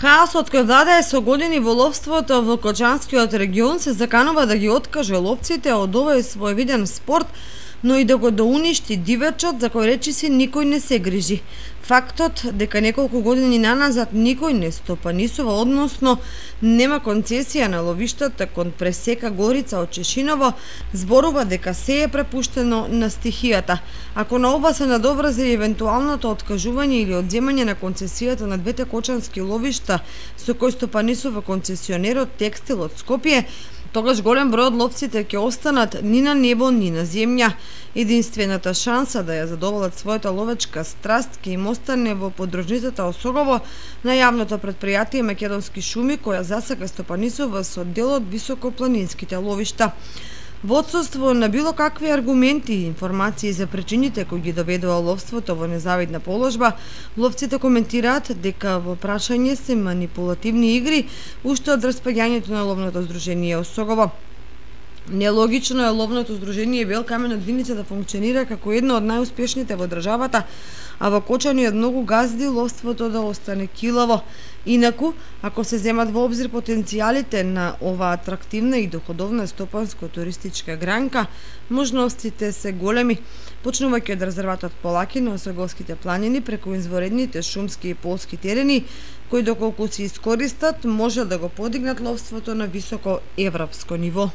Хаосот кој владее со години во ловството во Кочанскиот регион се заканува да ги откаже ловците од овој своевиден спорт, но и да го доуништи дивечот за кој речиси никој не се грижи. Фактот дека неколку години наназад никој не стопанисува, односно нема концесија на ловиштата кон Пресека Горица од Чешиново, зборува дека се е препуштено на стихијата. Ако на ова се надоврзи евентуалното откажување или одземање на концесијата на двете кочански ловишта со кој стопанисува концесионерот Текстил од Скопје, тогаш голем број од ловците ќе останат ни на небо, ни на земја. Единствената шанса да ја задоволат својата ловечка страст ќе им остане во подружницата Осогово на јавното претпријатие Македонски шуми, која засега стопанисува со дел од високопланинските ловишта. Во отсуство на било какви аргументи и информации за причините кои ги доведува ловството во незавидна положба, ловците коментираат дека во прашање се манипулативни игри уште од распаѓањето на ловното здружение Осогово. Нелогично е ловното здружение Бел камен од Виница да функционира како едно од најуспешните во државата, а во Кочани од многу газди ловството да остане килаво. Инаку, ако се земат во обзир потенцијалите на оваа атрактивна и доходовна стопанско-туристичка гранка, можностите се големи, почнувајќи од резерватот Полаки на Осоговските планини преку изворедните шумски и полски терени, кои доколку се искористат, може да го подигнат ловството на високо европско ниво.